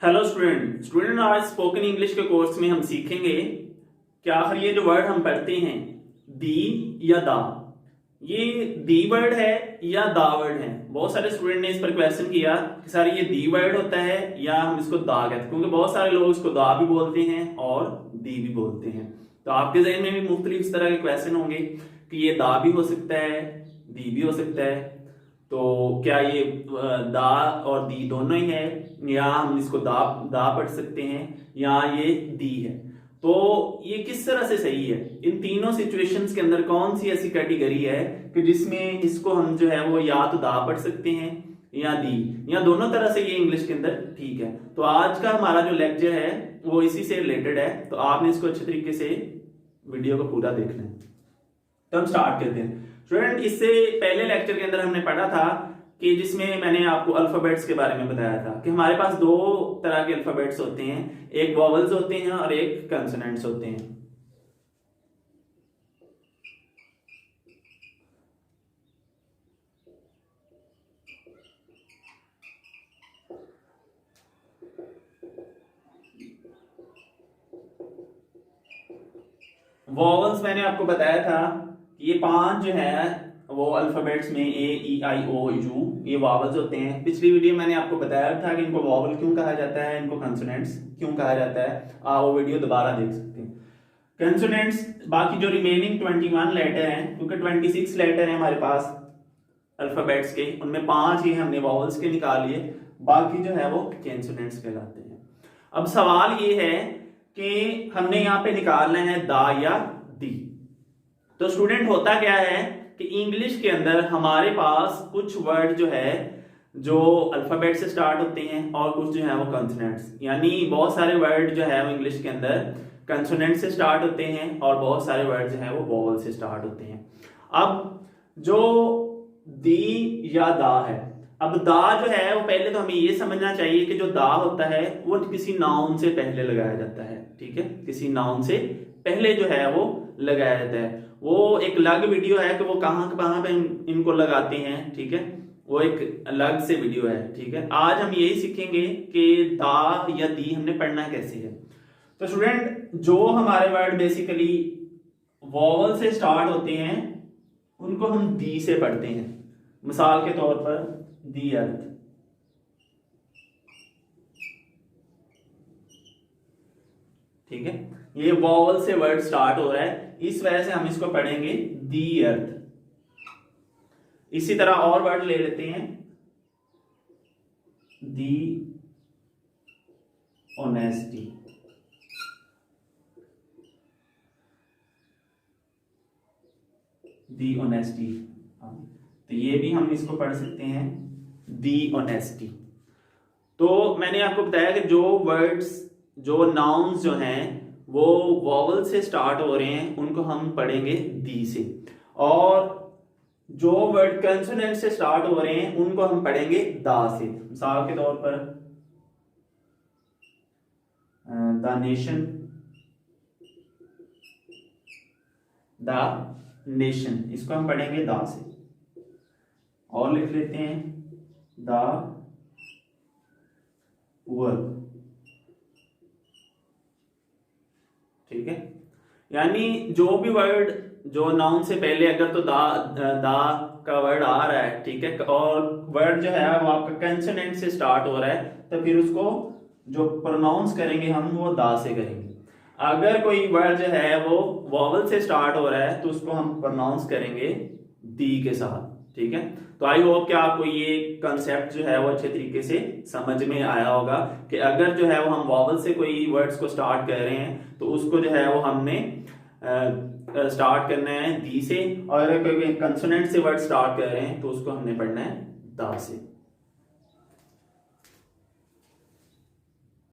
Hello student आज spoken English के course में हम सीखेंगे कि आखिर ये जो वर्ड हम पढ़ते हैं दी या दा, ये दी वर्ड है या दा वर्ड है। बहुत सारे स्टूडेंट ने इस पर क्वेश्चन किया कि सर ये दी वर्ड होता है या हम इसको दा कहते हैं, क्योंकि बहुत सारे लोग इसको दा भी बोलते हैं और दी भी बोलते हैं। तो आपके जहन में भी मुख्तलिफ इस तरह के क्वेश्चन होंगे कि ये दा भी हो सकता है, दी भी हो सकता है, तो क्या ये दा और दी दोनों ही है, या हम इसको दा दा पढ़ सकते हैं या ये दी है। तो ये किस तरह से सही है, इन तीनों सिचुएशंस के अंदर कौन सी ऐसी कैटेगरी है कि जिसमें इसको हम जो है वो या तो दा पढ़ सकते हैं या दी, या दोनों तरह से ये इंग्लिश के अंदर ठीक है। तो आज का हमारा जो लेक्चर है वो इसी से रिलेटेड है, तो आपने इसको अच्छे तरीके से वीडियो को पूरा देखना है। तो हम स्टार्ट करते हैं। स्टूडेंट, इससे पहले लेक्चर के अंदर हमने पढ़ा था कि जिसमें मैंने आपको अल्फाबेट्स के बारे में बताया था कि हमारे पास दो तरह के अल्फाबेट्स होते हैं, एक वॉवल्स होते हैं और एक कंसोनेंट्स होते हैं। वॉवल्स मैंने आपको बताया था कि ये पांच जो है वो अल्फाबेट्स में ए ई आई ओ यू ये वॉवल्स होते हैं। पिछली वीडियो मैंने आपको बताया था कि इनको वॉवल क्यों कहा जाता है, इनको कंसोनेंट्स क्यों कहा जाता है। आप वो वीडियो दोबारा देख सकते हैं। कंसोनेंट्स बाकी जो रिमेनिंग 21 लेटर हैं, क्योंकि 26 लेटर हैं हमारे पास अल्फाबेट्स के, उनमें 5 ही हमने वॉवल्स के निकाल लिए, बाकी जो है वो कंसोनेंट्स कहलाते हैं। अब सवाल ये है कि हमने यहाँ पे निकालना है दा या दी। तो स्टूडेंट, होता क्या है कि इंग्लिश के अंदर हमारे पास कुछ वर्ड जो है जो अल्फाबेट से स्टार्ट होते हैं और कुछ जो है वो कंसोनेंट्स, यानी बहुत सारे वर्ड जो है वो इंग्लिश के अंदर कंसोनेंट से स्टार्ट होते हैं और बहुत सारे वर्ड जो है वो वोवल से स्टार्ट होते हैं। अब जो दी या दा है, अब दा जो है वो पहले तो हमें ये समझना चाहिए कि जो दा होता है वो किसी नाउन से पहले लगाया जाता है। ठीक है, किसी नाउन से पहले जो है वो लगाया जाता है। वो एक अलग वीडियो है कि वो कहाँ पे इनको लगाते हैं। ठीक है, वो एक अलग से वीडियो है। ठीक है, आज हम यही सीखेंगे कि दा या दी हमने पढ़ना कैसे है। तो स्टूडेंट, जो हमारे वर्ड बेसिकली वॉवल से स्टार्ट होते हैं उनको हम दी से पढ़ते हैं। मिसाल के तौर पर दी अर्थ, ठीक है, ये वॉवल से वर्ड स्टार्ट हो रहा है, इस वजह से हम इसको पढ़ेंगे दी अर्थ। इसी तरह और वर्ड ले लेते हैं, दी ऑनेस्टी, दी ऑनेस्टी, तो ये भी हम इसको पढ़ सकते हैं दी ऑनेस्टी। तो मैंने आपको बताया कि जो वर्ड्स, जो नाउन्स जो हैं वो वॉवल से स्टार्ट हो रहे हैं उनको हम पढ़ेंगे दी से, और जो वर्ड कंसोनेंट से स्टार्ट हो रहे हैं उनको हम पढ़ेंगे दा से। मिसाल के तौर पर द नेशन, द नेशन, इसको हम पढ़ेंगे दा से। और लिख लेते हैं द वर्क, ठीक है, यानी जो भी वर्ड जो नाउन से पहले अगर तो दा का वर्ड आ रहा है, ठीक है, और वर्ड जो है वो आपका कंसोनेंट से स्टार्ट हो रहा है, तो फिर उसको जो प्रोनाउंस करेंगे हम वो दा से करेंगे। अगर कोई वर्ड जो है वो वॉवल से स्टार्ट हो रहा है तो उसको हम प्रोनाउंस करेंगे दी के साथ। ठीक है, तो आई होप कि आपको ये कंसेप्ट जो है वो अच्छे तरीके से समझ में आया होगा कि अगर जो है वो हम वॉवल से कोई वर्ड्स को स्टार्ट कर रहे हैं तो उसको जो है वो हमने स्टार्ट करना है दी से, और अगर कोई कंसोनेंट से वर्ड स्टार्ट कर रहे हैं तो उसको हमने पढ़ना है दा से।